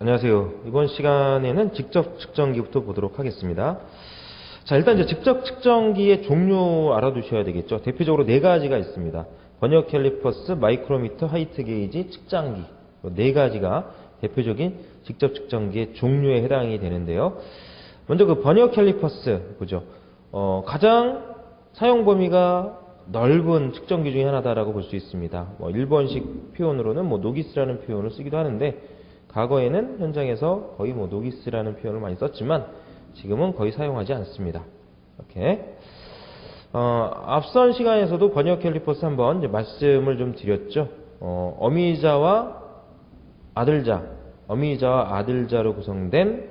안녕하세요. 이번 시간에는 직접 측정기부터 보도록 하겠습니다. 자, 일단 이제 직접 측정기의 종류 알아두셔야 되겠죠. 대표적으로 네 가지가 있습니다. 버니어 캘리퍼스, 마이크로미터, 하이트 게이지, 측정기. 네 가지가 대표적인 직접 측정기의 종류에 해당이 되는데요. 먼저 그 버니어 캘리퍼스 보죠. 가장 사용 범위가 넓은 측정기 중에 하나다라고 볼 수 있습니다. 일본식 표현으로는 노기스라는 표현을 쓰기도 하는데, 과거에는 현장에서 거의 노기스라는 표현을 많이 썼지만 지금은 거의 사용하지 않습니다. 이렇게 앞선 시간에서도 버니어 캘리퍼스 한번 이제 말씀을 좀 드렸죠. 어미자와 아들자로 구성된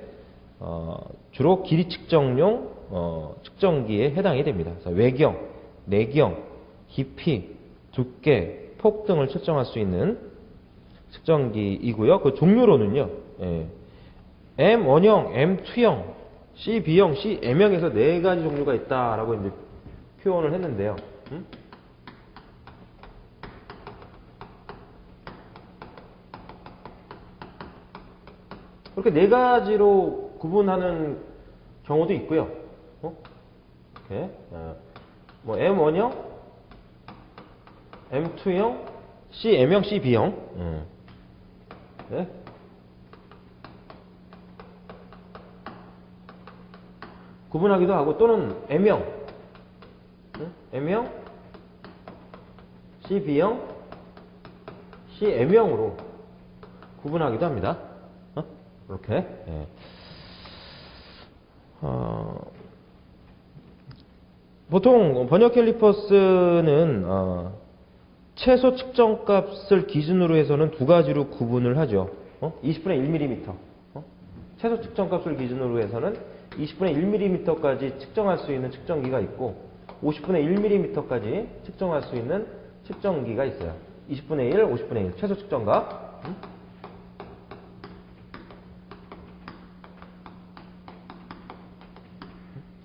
주로 길이 측정용 측정기에 해당이 됩니다. 그래서 외경, 내경, 깊이, 두께, 폭 등을 측정할 수 있는 측정기이고요. 그 종류로는요, M1형, M2형, C-B형, C-M형에서 네 가지 종류가 있다라고 이제 표현을 했는데요. 그렇게 네 가지로 구분하는 경우도 있고요. 이렇게 M1형, M2형, C-M형, C-B형. 네. 구분하기도 하고, 또는 M형, M형, C-B형, C-M형으로 구분하기도 합니다. 이렇게. 네. 보통 버니어 캘리퍼스는 최소 측정값을 기준으로 해서는 두 가지로 구분을 하죠. 20분의 1mm. 최소 측정값을 기준으로 해서는 20분의 1mm까지 측정할 수 있는 측정기가 있고, 50분의 1mm까지 측정할 수 있는 측정기가 있어요. 20분의 1, 50분의 1 최소 측정값.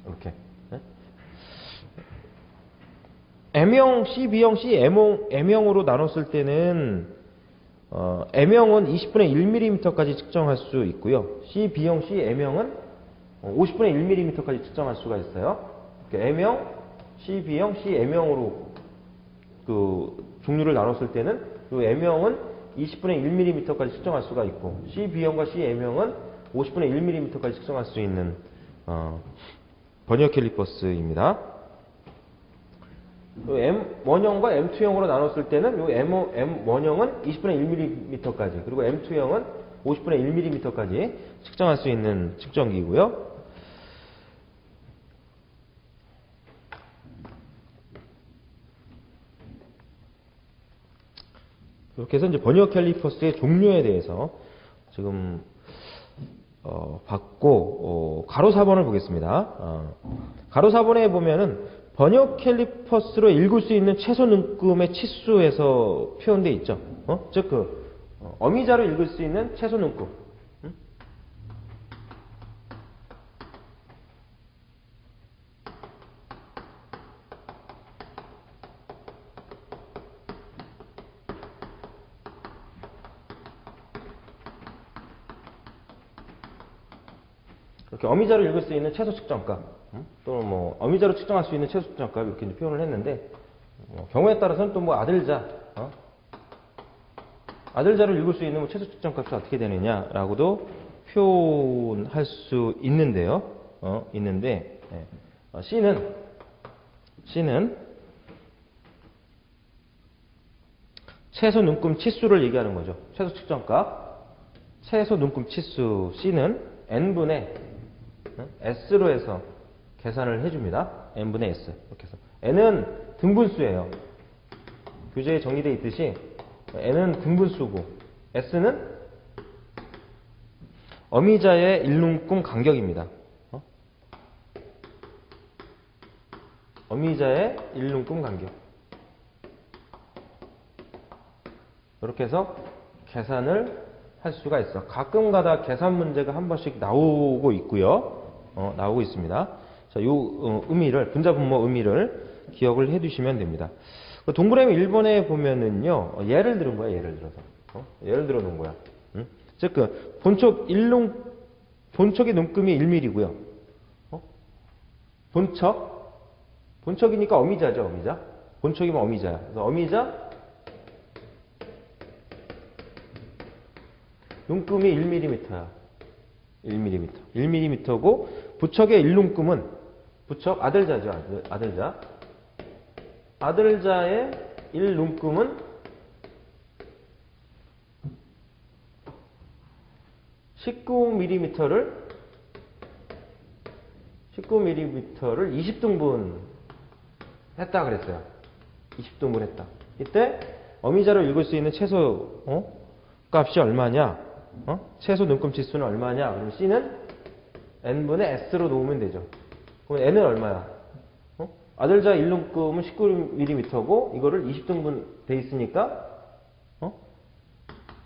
이렇게. M형, C-B형, C-M형으로 나눴을 때는 M형은 20분의 1mm까지 측정할 수 있고요. C-B형, C-M형은 50분의 1mm까지 측정할 수가 있어요. M형, C-B형, C-M형으로 그 종류를 나눴을 때는 그 M형은 20분의 1mm까지 측정할 수가 있고, C-B형과 C-M형은 50분의 1mm까지 측정할 수 있는 버니어 캘리퍼스입니다. M1형과 M2형으로 나눴을 때는 요 M1형은 20분의 1mm까지, 그리고 M2형은 50분의 1mm까지 측정할 수 있는 측정기이고요. 이렇게 해서 이제 버니어 캘리퍼스의 종류에 대해서 지금 봤고, 가로 4번을 보겠습니다. 가로 4번에 보면은 버니어 캘리퍼스로 읽을 수 있는 최소 눈금의 치수에서 표현되어 있죠. 즉 어미자로 읽을 수 있는 최소 눈금. 이렇게 어미자로 읽을 수 있는 최소 측정값, 또는 어미자로 측정할 수 있는 최소 측정값, 이렇게 이제 표현을 했는데, 경우에 따라서는 또 아들자로 읽을 수 있는 최소 측정값이 어떻게 되느냐라고도 표현할 수 있는데요. C는 최소 눈금 치수를 얘기하는 거죠. 최소 측정값, 최소 눈금 치수 C는 n분의 s로 해서 계산을 해줍니다. n분의 s. 이렇게 해서 n은 등분수예요. 교재에 정의되어 있듯이 n은 등분수고 s는 어미자의 일눈금 간격입니다. 어미자의 일눈금 간격. 이렇게 해서 계산을 할 수가 있어. 가끔가다 계산 문제가 한 번씩 나오고 있고요. 나오고 있습니다. 자, 요 의미를, 분자 분모 의미를 기억을 해두시면 됩니다. 동그라미 1번에 보면은요, 예를 들은 거야, 예를 들어서. 예를 들어 놓은 거야. 즉, 그 본척의 눈금이 1mm고요. 본척이니까 어미자죠, 어미자. 본척이면 어미자야. 그래서 어미자, 눈금이 1mm야. 1mm. 1mm고, 부척의 1눈금은, 부척, 아들자죠, 아들자. 아들자의 1눈금은 19mm를 20등분 했다 그랬어요. 20등분 했다. 이때 어미자를 읽을 수 있는 최소 값이 얼마냐? 최소 눈금 지수는 얼마냐? 그럼 C는 n분의 s로 놓으면 되죠. 그럼 n은 얼마야? 아들자 1눈금은 19mm고 이거를 20등분 돼 있으니까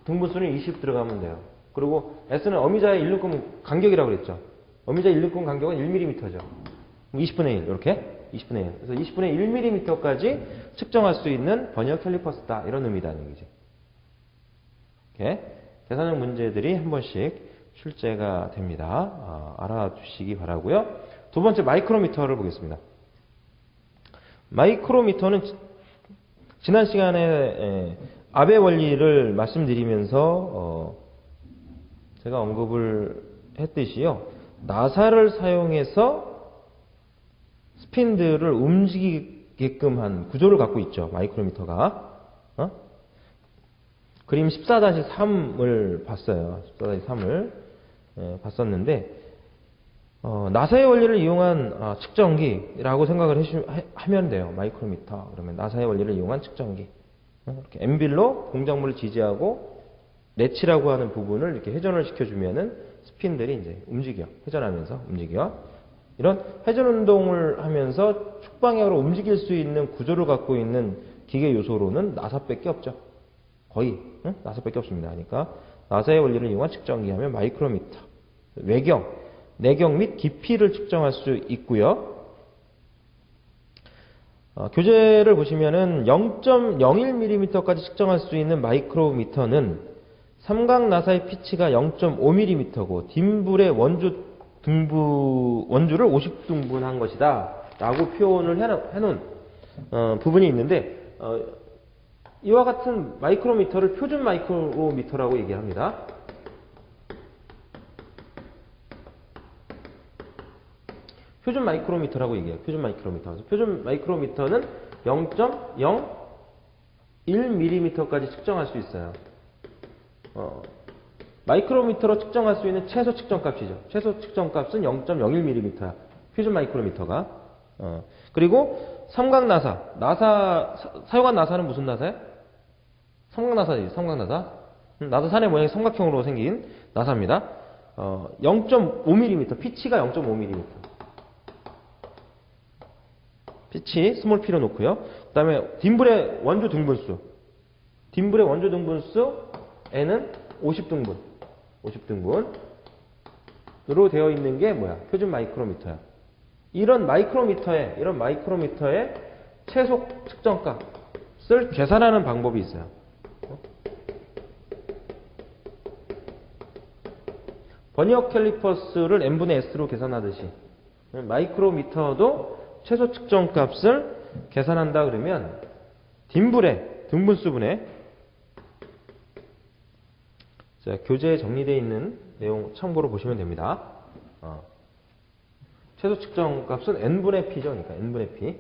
등분수는 20 들어가면 돼요. 그리고 s는 어미자의 1눈금 간격이라고 그랬죠. 어미자 1눈금 간격은 1mm죠. 20분의 1 이렇게 20분의 1. 그래서 20분의 1mm까지 측정할 수 있는 버니어 캘리퍼스다 이런 의미다는 얘기지. 이렇게 계산형 문제들이 한 번씩 출제가 됩니다. 알아두시기 바라고요. 두 번째 마이크로미터를 보겠습니다. 마이크로미터는 지난 시간에 아베 원리를 말씀드리면서 제가 언급을 했듯이요. 나사를 사용해서 스핀들을 움직이게끔 한 구조를 갖고 있죠. 마이크로미터가. 그림 14-3을 봤어요. 14-3을 봤었는데 나사의 원리를 이용한 측정기라고 생각을 하면 돼요. 마이크로미터. 그러면 나사의 원리를 이용한 측정기. 이렇게 엠빌로 공작물을 지지하고 레치라고 하는 부분을 이렇게 회전을 시켜주면은 스핀들이 이제 움직여. 회전하면서 움직여. 이런 회전 운동을 하면서 축방향으로 움직일 수 있는 구조를 갖고 있는 기계 요소로는 나사밖에 없죠. 거의 나사밖에 없습니다. 그러니까 나사의 원리를 이용한 측정기 하면 마이크로미터. 내경 및 깊이를 측정할 수 있고요. 교재를 보시면은 0.01mm까지 측정할 수 있는 마이크로미터는 삼각 나사의 피치가 0.5mm고 딤불의 원주를 50등분한 것이다 라고 표현을 해놓은 부분이 있는데 이와 같은 마이크로미터를 표준 마이크로미터라고 얘기합니다. 표준 마이크로미터라고 얘기해요. 표준 마이크로미터. 그래서 표준 마이크로미터는 0.01mm까지 측정할 수 있어요. 마이크로미터로 측정할 수 있는 최소 측정값이죠. 최소 측정값은 0.01mm야. 표준 마이크로미터가. 그리고 삼각 나사. 사용한 나사는 무슨 나사야? 삼각 나사지. 삼각 나사. 나사 산의 모양이 삼각형으로 생긴 나사입니다. 0.5mm. 피치가 0.5mm. 피치 스몰 p로 놓고요. 그 다음에 딤불의 원주 등분수. 딤불의 원주 등분수 n은 50등분. 50등분으로 되어 있는 게 뭐야? 표준 마이크로미터야. 이런 마이크로미터의 최소 측정값을 계산하는 방법이 있어요. 버니어 캘리퍼스를 n분의 s로 계산하듯이 마이크로미터도 최소 측정값을 계산한다 그러면 딤불의 등분수분의 자, 교재에 정리되어 있는 내용 참고로 보시면 됩니다. 최소 측정값은 n분의 p죠. 그러니까 n분의 p.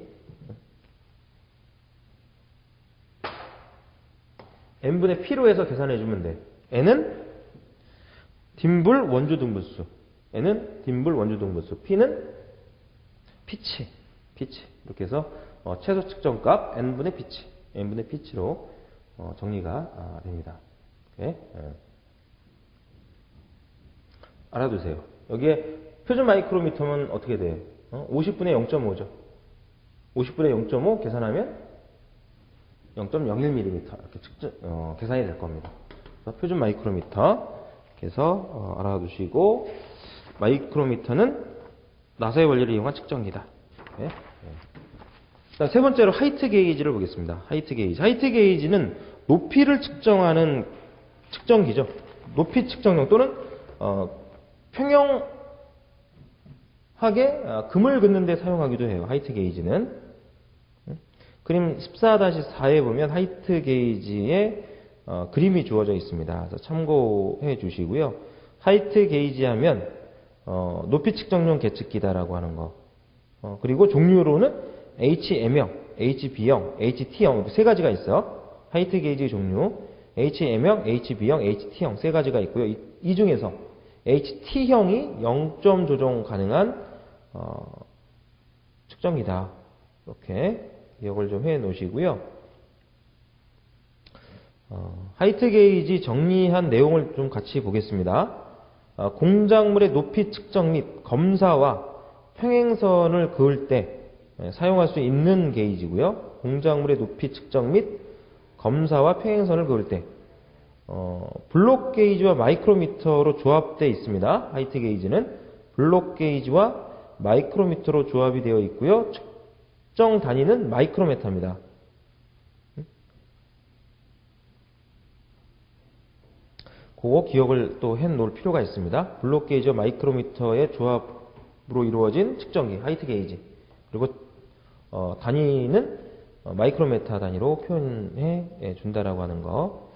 n분의 p로 해서 계산해 주면 돼. n은 딤불 원주 등분수. n은 딤불 원주 등분수. p는 피치. 이렇게 해서 최소 측정값 n분의 피치로 정리가 됩니다. 이렇게. 알아두세요. 여기에 표준 마이크로미터면 어떻게 돼요? 50분의 0.5죠. 50분의 0.5 계산하면 0.01mm 이렇게 계산이 될 겁니다. 그래서 표준 마이크로미터 그래서 알아두시고 마이크로미터는 나사의 원리를 이용한 측정기다. 네. 세 번째로 하이트 게이지를 보겠습니다. 하이트 게이지는 높이를 측정하는 측정기죠. 높이 측정용 또는 평형하게 금을 긋는 데 사용하기도 해요. 하이트 게이지는. 그림 14-4에 보면 하이트 게이지에 그림이 주어져 있습니다. 그래서 참고해 주시고요. 하이트 게이지 하면 높이 측정용 계측기다라고 하는 거. 그리고 종류로는 HM형, HB형, HT형 세 가지가 있어요. 하이트 게이지 종류 HM형, HB형, HT형 세 가지가 있고요. 이 중에서 HT형이 0점 조정 가능한 측정기다. 이렇게 기억을 좀 해 놓으시고요. 하이트 게이지 정리한 내용을 좀 같이 보겠습니다. 공작물의 높이 측정 및 검사와 평행선을 그을 때 사용할 수 있는 게이지고요. 공작물의 높이 측정 및 검사와 평행선을 그을 때 블록 게이지와 마이크로미터로 조합되어 있습니다. 하이트 게이지는 블록 게이지와 마이크로미터로 조합이 되어 있고요. 측정 단위는 마이크로메타입니다. 그거 기억을 또 해 놓을 필요가 있습니다. 블록 게이지와 마이크로미터의 조합으로 이루어진 측정기 하이트 게이지. 그리고 단위는 마이크로메타 단위로 표현해 준다라고 하는 거.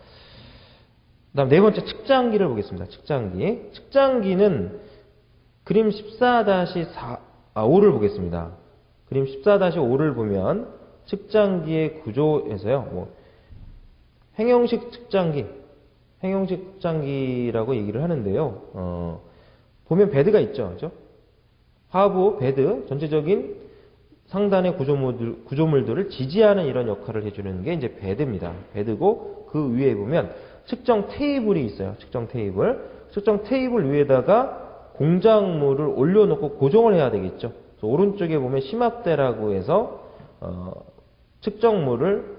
그다음 네 번째 측장기를 보겠습니다. 측장기. 측장기는 그림 14-5를 보겠습니다. 그림 14-5를 보면 측장기의 구조에서요. 행형식 측장기, 행형식 측장기라고 얘기를 하는데요. 보면 베드가 있죠. 그죠? 하부, 베드, 전체적인 상단의 구조물들을 지지하는 이런 역할을 해주는 게 이제 베드입니다. 베드고 그 위에 보면 측정 테이블이 있어요. 측정 테이블. 측정 테이블 위에다가 공작물을 올려놓고 고정을 해야 되겠죠. 그래서 오른쪽에 보면 심압대라고 해서 측정물을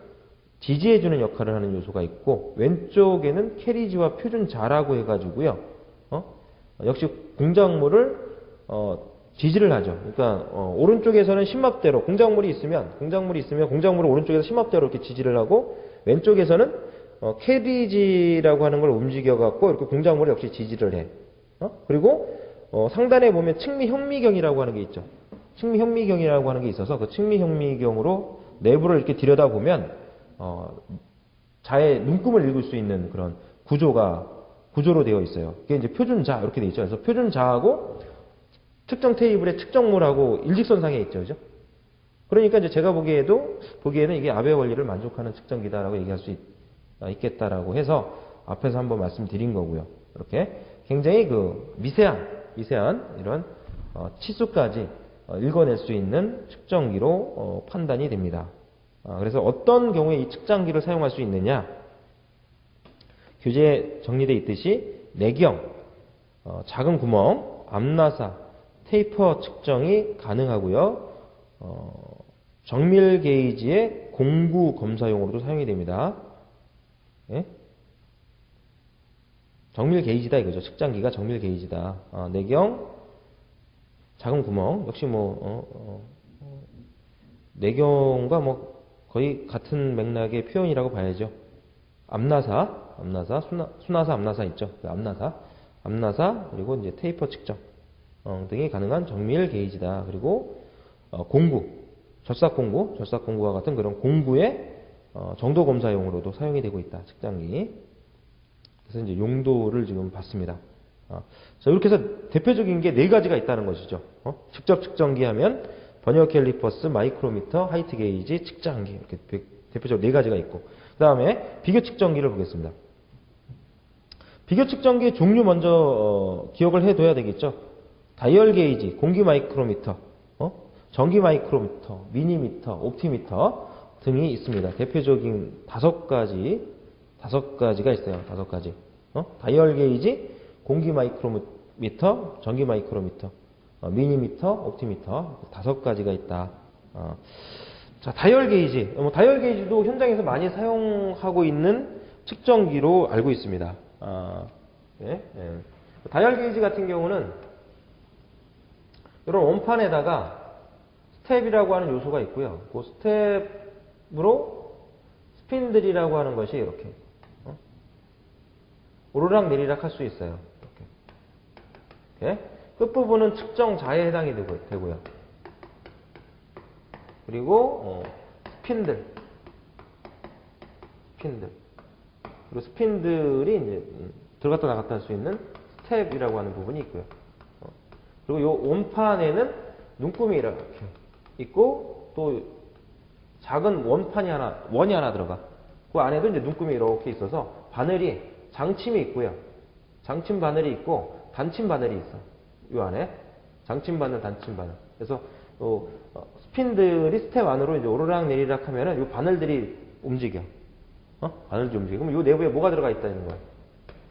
지지해주는 역할을 하는 요소가 있고 왼쪽에는 캐리지와 표준자라고 해가지고요. 역시 공작물을 지지를 하죠. 그러니까 오른쪽에서는 심압대로 공작물이 있으면 공작물을 오른쪽에서 심압대로 이렇게 지지를 하고 왼쪽에서는 캐리지라고 하는 걸 움직여갖고 이렇게 공작물을 역시 지지를 해. 그리고 상단에 보면 측미현미경이라고 하는 게 있죠. 측미현미경이라고 하는 게 있어서 그 측미현미경으로 내부를 이렇게 들여다보면 자의 눈금을 읽을 수 있는 그런 구조로 되어 있어요. 그게 이제 표준자 이렇게 되어 있죠. 그래서 표준자하고 측정 테이블의 측정물하고 일직선상에 있죠. 그죠? 그러니까 이제 제가 보기에는 이게 아베 원리를 만족하는 측정기다라고 얘기할 수 있겠다라고 해서 앞에서 한번 말씀드린 거고요. 이렇게 굉장히 그 미세한 이런 치수까지 읽어낼 수 있는 측정기로 판단이 됩니다. 그래서 어떤 경우에 이 측정기를 사용할 수 있느냐? 교재에 정리되어 있듯이 내경, 작은 구멍, 암나사, 테이퍼 측정이 가능하고요. 정밀 게이지의 공구 검사용으로도 사용이 됩니다. 예? 정밀 게이지다 이거죠. 측정기가 정밀 게이지다. 내경, 작은 구멍 역시 내경과 거의 같은 맥락의 표현이라고 봐야죠. 암나사, 수나사, 암나사 있죠. 암나사 그리고 이제 테이퍼 측정 등이 가능한 정밀 게이지다. 그리고 공구, 절삭공구와 같은 그런 공구의 정도 검사용으로도 사용이 되고 있다. 측정기. 그래서 이제 용도를 지금 봤습니다. 자, 이렇게 해서 대표적인 게 네 가지가 있다는 것이죠. 직접 측정기 하면 버니어 캘리퍼스, 마이크로미터, 하이트 게이지, 측정기 이렇게 대표적으로 네 가지가 있고 그 다음에 비교 측정기를 보겠습니다. 비교 측정기의 종류 먼저 기억을 해둬야 되겠죠. 다이얼 게이지, 공기 마이크로미터, 전기 마이크로미터, 미니미터, 옵티미터 등이 있습니다. 대표적인 다섯 가지가 있어요. 5가지. 다이얼 게이지, 공기 마이크로미터, 전기 마이크로미터, 미니미터, 옵티미터 5가지가 있다. 자, 다이얼 게이지. 다이얼 게이지도 현장에서 많이 사용하고 있는 측정기로 알고 있습니다. 네. 다이얼 게이지 같은 경우는 이런 원판에다가 스텝이라고 하는 요소가 있고요. 그 스텝으로 스핀들이라고 하는 것이 이렇게 오르락 내리락 할 수 있어요. 이렇게. 끝부분은 측정자에 해당이 되고요. 그리고 스핀들. 그리고 스핀들이 이제 들어갔다 나갔다 할 수 있는 스텝이라고 하는 부분이 있고요. 그리고 요 온판에는 눈금이 이렇게 있고 또 작은 원이 하나 들어가. 그 안에도 이제 눈금이 이렇게 있어서 바늘이 장침이 있고요. 장침 바늘이 있고 단침 바늘이 있어. 요 안에 장침 바늘, 단침 바늘. 그래서 스핀들이 스텝 안으로 이제 오르락 내리락 하면은 요 바늘들이 움직여. 바늘들이 움직여. 그럼 요 내부에 뭐가 들어가 있다는 거야?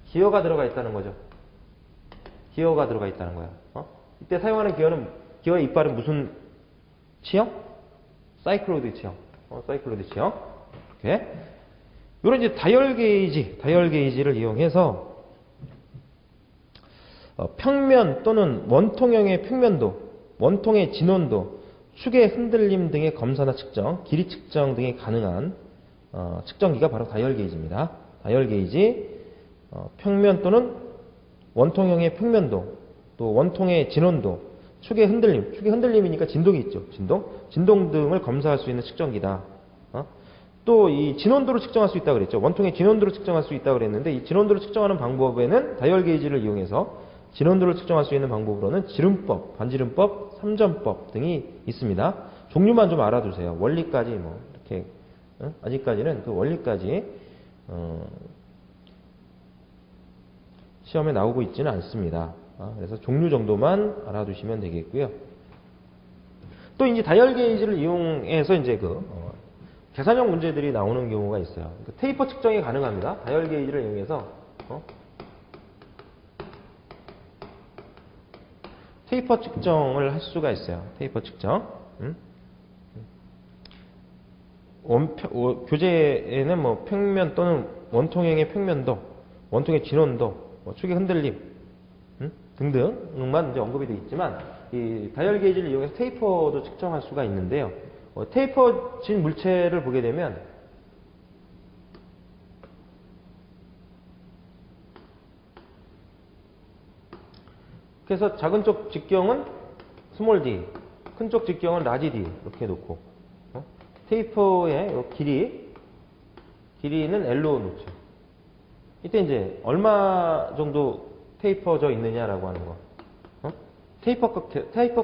기어가 들어가 있다는 거죠. 기어가 들어가 있다는 거야. 이때 사용하는 기어의 이빨은 무슨 치형? 사이클로이드 치형. 사이클로이드 치형. 이렇게. 요런 이제 다이얼 게이지를 이용해서 평면 또는 원통형의 평면도, 원통의 진원도, 축의 흔들림 등의 검사나 측정, 길이 측정 등이 가능한 측정기가 바로 다이얼 게이지입니다. 다이얼 게이지, 평면 또는 원통형의 평면도, 또 원통의 진원도, 축의 흔들림이니까 진동이 있죠. 진동 등을 검사할 수 있는 측정기다. 또 이 진원도를 측정할 수 있다고 그랬죠. 원통의 진원도를 측정할 수 있다고 그랬는데 이 진원도를 측정하는 방법에는 다이얼 게이지를 이용해서 진원도를 측정할 수 있는 방법으로는 지름법, 반지름법, 삼점법 등이 있습니다. 종류만 좀 알아두세요. 원리까지 뭐 이렇게 아직까지는 그 원리까지 시험에 나오고 있지는 않습니다. 그래서 종류 정도만 알아두시면 되겠고요. 또 이제 다이얼 게이지를 이용해서 이제 계산형 문제들이 나오는 경우가 있어요. 테이퍼 측정이 가능합니다. 다이얼 게이지를 이용해서 테이퍼 측정을 할 수가 있어요. 테이퍼 측정. 교재에는 뭐 평면 또는 원통형의 평면도, 원통의 진원도, 축의 흔들림 등등만 이제 언급이 되어 있지만 이 다이얼 게이지를 이용해서 테이퍼도 측정할 수가 있는데요. 테이퍼진 물체를 보게 되면 그래서 작은 쪽 직경은 스몰 d, 큰 쪽 직경은 라지 d 이렇게 놓고 테이퍼의 길이는 L로 놓죠. 이때 이제 얼마 정도 테이퍼져 있느냐라고 하는 거. 테이퍼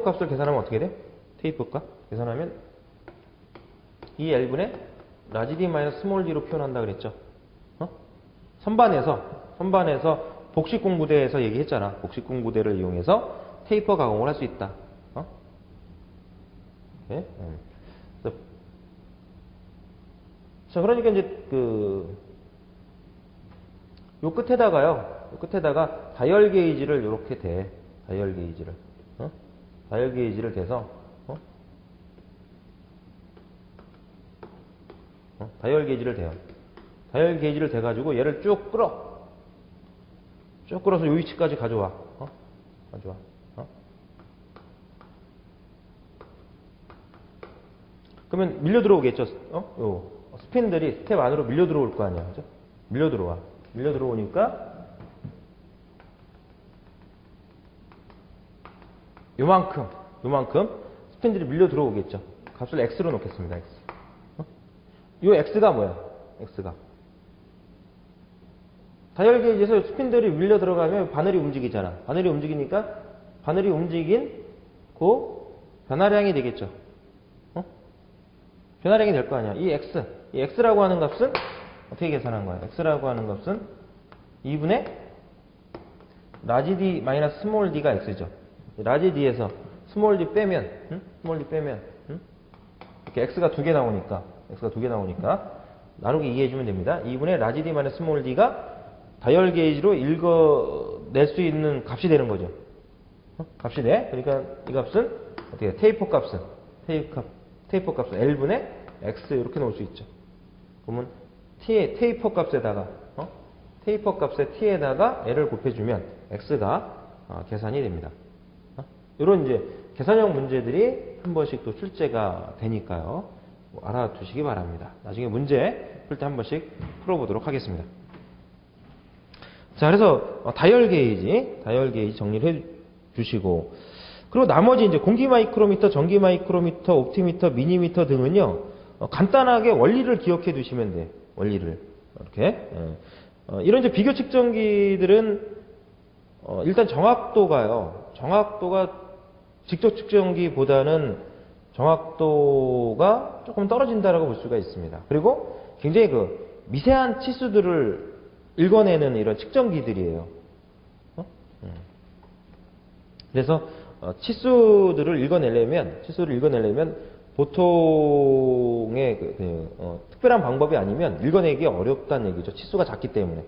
값을 계산하면 어떻게 돼? 테이퍼 값 계산하면 이 L분의 라지 d 마이너스 스몰 d로 표현한다 그랬죠. 선반에서 복식 공부대에서 얘기했잖아. 복식 공부대를 이용해서 테이퍼 가공을 할 수 있다. 네? 자, 그러니까 이제 요 끝에다가 다이얼 게이지를 이렇게 대. 다이얼 게이지를. 다이얼 게이지를 대서 다이얼 게이지를 대요. 다이얼 게이지를 대가지고 얘를 쭉 끌어. 쭉 끌어서 요 위치까지 가져와. 가져와. 그러면 밀려 들어오겠죠. 스핀들이 스텝 안으로 밀려 들어올 거 아니야. 그죠? 밀려 들어와. 밀려 들어오니까 요만큼 스핀들이 밀려 들어오겠죠. 값을 x로 놓겠습니다. x. 요 x가 뭐야? x가 다이얼 게이지에서 스핀들이 밀려 들어가면 바늘이 움직이잖아. 바늘이 움직이니까 바늘이 움직인 그 변화량이 되겠죠. 변화량이 될 거 아니야. 이 x라고 하는 값은 어떻게 계산한 거야? x라고 하는 값은 2분의 라지 d 마이너스 스몰 d가 x죠. 라지 d에서 스몰 d 빼면 이렇게 x가 두 개 나오니까 나누기 2 해주면 됩니다. 2분의 라지 d 마이너스 스몰 d가 다이얼 게이지로 읽어낼 수 있는 값이 되는 거죠. 값이 돼. 그러니까 이 값은 어떻게 해? 테이퍼 값은 L분의 X 이렇게 놓을 수 있죠. 그러면 테이퍼 값에다가 테이퍼 값의 T에다가 L을 곱해주면 X가 계산이 됩니다. 이런 이제 계산형 문제들이 한 번씩 또 출제가 되니까요. 알아두시기 바랍니다. 나중에 문제 풀 때 한 번씩 풀어보도록 하겠습니다. 자, 그래서 다이얼 게이지 정리를 해 주시고, 그리고 나머지 이제 공기 마이크로미터, 전기 마이크로미터, 옵티미터, 미니미터 등은요, 간단하게 원리를 기억해 두시면 돼요. 원리를. 이렇게. 이런 이제 비교 측정기들은, 일단 정확도가 직접 측정기보다는 정확도가 조금 떨어진다라고 볼 수가 있습니다. 그리고 굉장히 그 미세한 치수들을 읽어내는 이런 측정기들이에요. 그래서 치수를 읽어내려면 보통의 특별한 방법이 아니면 읽어내기 어렵다는 얘기죠. 치수가 작기 때문에.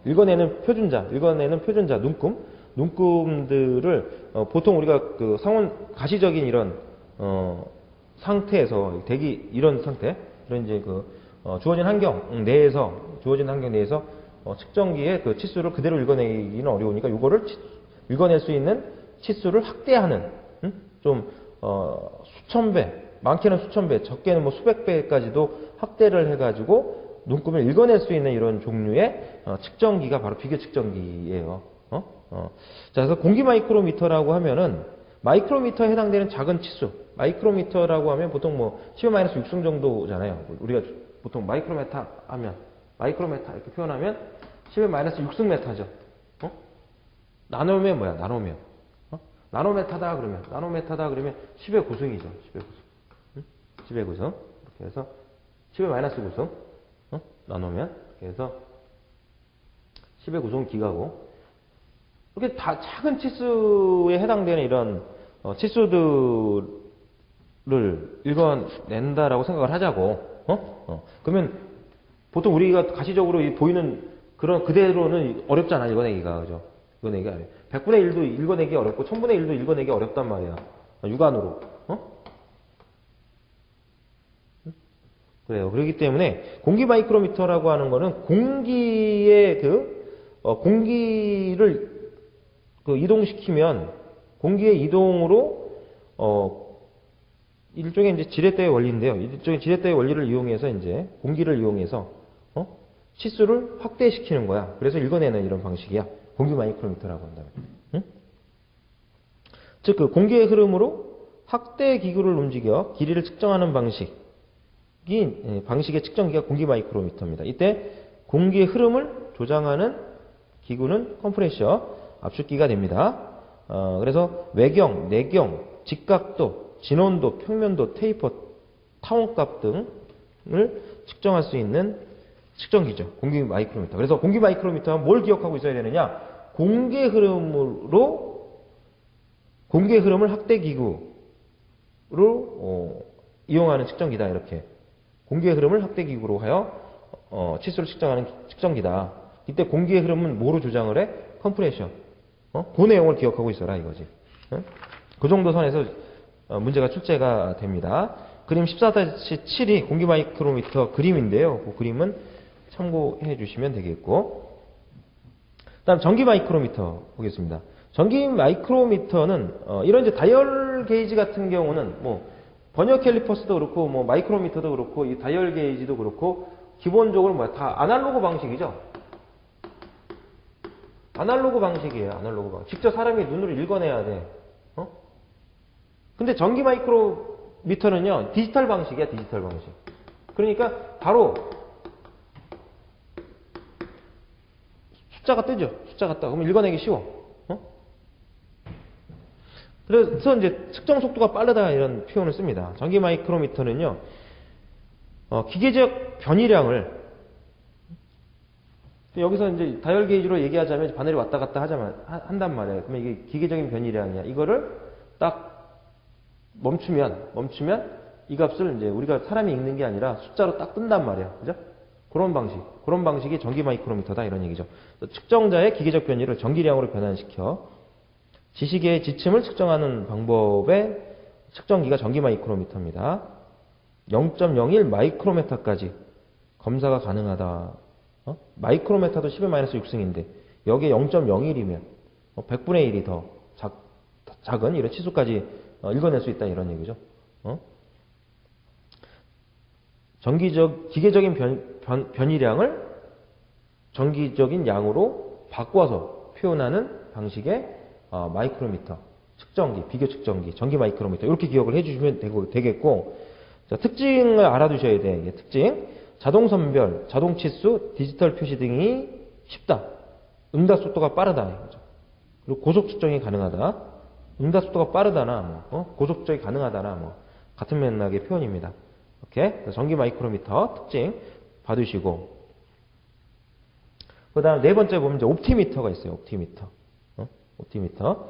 읽어내는 표준자, 눈금들을 보통 우리가 그 상온 가시적인 이런 상태에서 이런 상태, 이런 이제 주어진 환경 내에서 측정기의 그 치수를 그대로 읽어내기는 어려우니까 이거를 읽어낼 수 있는 치수를 확대하는, 좀 수천 배, 많게는 수천 배, 적게는 뭐 수백 배까지도 확대를 해가지고 눈금을 읽어낼 수 있는 이런 종류의 측정기가 바로 비교 측정기예요. 자, 그래서 공기 마이크로미터라고 하면은 마이크로미터에 해당되는 작은 치수, 마이크로미터라고 하면 보통 뭐 10-6승 정도잖아요. 우리가 보통 마이크로메타 이렇게 표현하면 10-6승 메타죠. 나노면 뭐야? 나노메타다 그러면 10의 9승이죠. 10의 9승. 이렇게 해서 10의 -9승. 나누면 그래서 10의 9승 기가고. 이렇게 다 작은 치수에 해당되는 이런 치수들을 읽어낸다라고 생각을 하자고. 그러면 보통 우리가 가시적으로 보이는 그런 그대로는 어렵잖아, 읽어내기가. 그죠? 읽어내기가 어려워. 100분의 1도 읽어내기 어렵고 1000분의 1도 읽어내기 어렵단 말이야. 육안으로. 그래요. 그렇기 때문에 공기 마이크로미터라고 하는 거는 공기의 공기를 이동시키면 공기의 이동으로 일종의 이제 지렛대의 원리인데요. 일종의 지렛대의 원리를 이용해서 이제 공기를 이용해서 치수를 확대시키는 거야. 그래서 읽어내는 이런 방식이야. 공기 마이크로미터라고 한다면. 즉, 그 공기의 흐름으로 확대 기구를 움직여 길이를 측정하는 방식의 측정기가 공기 마이크로미터입니다. 이때 공기의 흐름을 조장하는 기구는 컴프레셔, 압축기가 됩니다. 그래서 외경, 내경, 직각도, 진원도, 평면도, 테이퍼, 타원값 등을 측정할 수 있는 측정기죠. 공기 마이크로미터. 그래서 공기 마이크로미터는 뭘 기억하고 있어야 되느냐? 공기의 흐름을 확대 기구로 이용하는 측정기다. 이렇게. 공기의 흐름을 확대 기구로 하여 치수를 측정하는 측정기다. 이때 공기의 흐름은 뭐로 조장을 해? 컴프레셔. 그 내용을 기억하고 있어라 이거지. 그 정도 선에서 문제가 출제가 됩니다. 그림 14-7이 공기 마이크로미터 그림인데요. 그 그림은 참고해 주시면 되겠고. 다음 전기 마이크로미터 보겠습니다. 전기 마이크로미터는 이런 이제 다이얼 게이지 같은 경우는 뭐 버니어 캘리퍼스도 그렇고 뭐 마이크로미터도 그렇고 이 다이얼 게이지도 그렇고 기본적으로 뭐 다 아날로그 방식이죠. 아날로그 방식이에요. 아날로그 방식. 직접 사람이 눈으로 읽어내야 돼. 근데 전기 마이크로미터는요. 디지털 방식이야. 디지털 방식. 그러니까 바로 숫자가 뜨죠. 숫자가 떠. 그럼 읽어내기 쉬워. 그래서 이제 측정 속도가 빠르다 이런 표현을 씁니다. 전기 마이크로미터는요. 기계적 변이량을 여기서 이제 다이얼 게이지로 얘기하자면 바늘이 왔다 갔다 한단 말이에요. 그러면 이게 기계적인 변이량이야. 이거를 딱 멈추면 이 값을 이제 우리가 사람이 읽는 게 아니라 숫자로 딱 뜬단 말이야. 그죠? 그런 방식이 전기 마이크로미터다 이런 얘기죠. 측정자의 기계적 변이를 전기량으로 변환시켜 지시계의 지침을 측정하는 방법의 측정기가 전기 마이크로미터입니다. 0.01 마이크로메타까지 검사가 가능하다. 마이크로메타도 10-6승인데 여기에 0.01이면 100분의 1이 더 작은 이런 치수까지 읽어낼 수 있다 이런 얘기죠. 기계적인 변이량을 전기적인 양으로 바꿔서 표현하는 방식의 마이크로미터, 측정기, 비교 측정기, 전기 마이크로미터 이렇게 기억을 해주시면 되겠고, 자, 특징을 알아두셔야 돼. 이게 특징. 자동 선별, 자동 치수, 디지털 표시 등이 쉽다. 응답 속도가 빠르다. 그리고 고속 측정이 가능하다. 응답 속도가 빠르다나 고속 측정이 가능하다나 같은 맥락의 표현입니다. 오케이? 전기 마이크로미터 특징 봐두시고, 그 다음 네 번째 보면 이제 옵티미터가 있어요. 옵티미터. 옵티미터.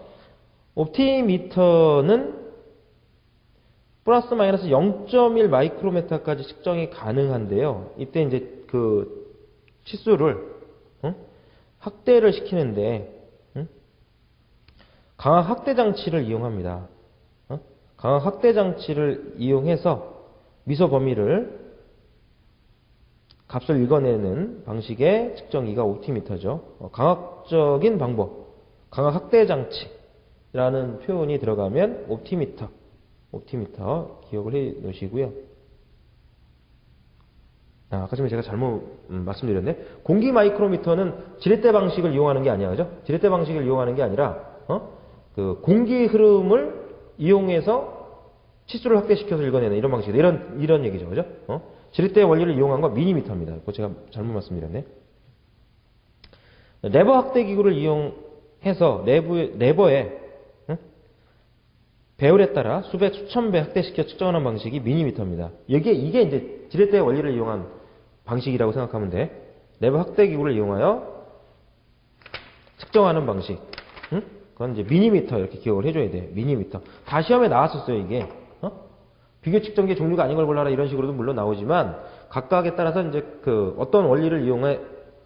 옵티미터는 플러스 마이너스 0.1 마이크로메타까지 측정이 가능한데요. 이때 이제 그 치수를 확대를 시키는데 강압 확대 장치를 이용합니다. 강압 확대 장치를 이용해서 미소 범위를 값을 읽어내는 방식의 측정기가 옵티미터죠. 강압적인 방법, 강압 확대 장치라는 표현이 들어가면 옵티미터 기억을 해 놓으시고요. 아까 전에 제가 잘못 말씀드렸네. 공기 마이크로미터는 지렛대 방식을 이용하는 게 아니야, 그죠? 지렛대 방식을 이용하는 게 아니라 그 공기 흐름을 이용해서 치수를 확대시켜서 읽어내는 이런 방식, 이런 얘기죠, 그죠? 지렛대의 원리를 이용한 건 미니미터입니다. 그거 제가 잘못 말씀드렸네. 레버 확대 기구를 이용해서 레버에 배율에 따라 수백, 수천 배 확대시켜 측정하는 방식이 미니미터입니다. 이게 이제 지렛대의 원리를 이용한 방식이라고 생각하면 돼. 레버 확대 기구를 이용하여 측정하는 방식. 그건 이제 미니미터 이렇게 기억을 해줘야 돼. 미니미터. 다 시험에 나왔었어요, 이게. 비교 측정기의 종류가 아닌 걸 골라라 이런 식으로도 물론 나오지만 각각에 따라서 이제 그 어떤 원리를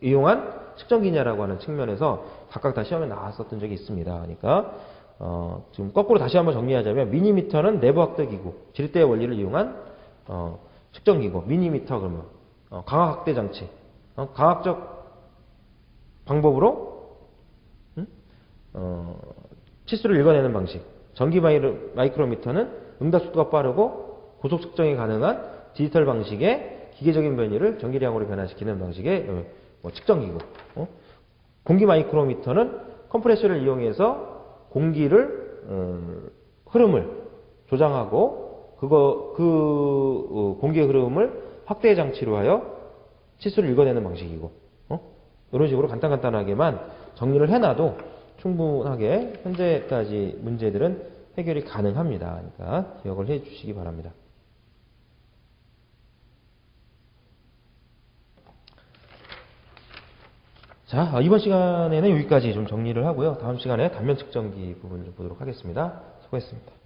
이용한 측정기냐라고 하는 측면에서 각각 다 시험에 나왔었던 적이 있습니다. 그러니까 지금 거꾸로 다시 한번 정리하자면 미니미터는 레버 확대 기구, 지렛대의 원리를 이용한 측정기구. 미니미터 그러면 강압 확대 장치, 강압적 방법으로 치수를 읽어내는 방식. 전기 마이크로미터는 응답 속도가 빠르고 고속 측정이 가능한 디지털 방식의 기계적인 변이를 전기량으로 변화시키는 방식의 측정기구. 공기 마이크로미터는 컴프레셔를 이용해서 공기를 흐름을 조장하고 그 공기의 흐름을 확대 장치로 하여 치수를 읽어내는 방식이고, 이런 식으로 간단하게만 정리를 해놔도 충분하게 현재까지 문제들은 해결이 가능합니다. 그러니까 기억을 해 주시기 바랍니다. 자, 이번 시간에는 여기까지 좀 정리를 하고요. 다음 시간에 단면 측정기 부분을 보도록 하겠습니다. 수고했습니다.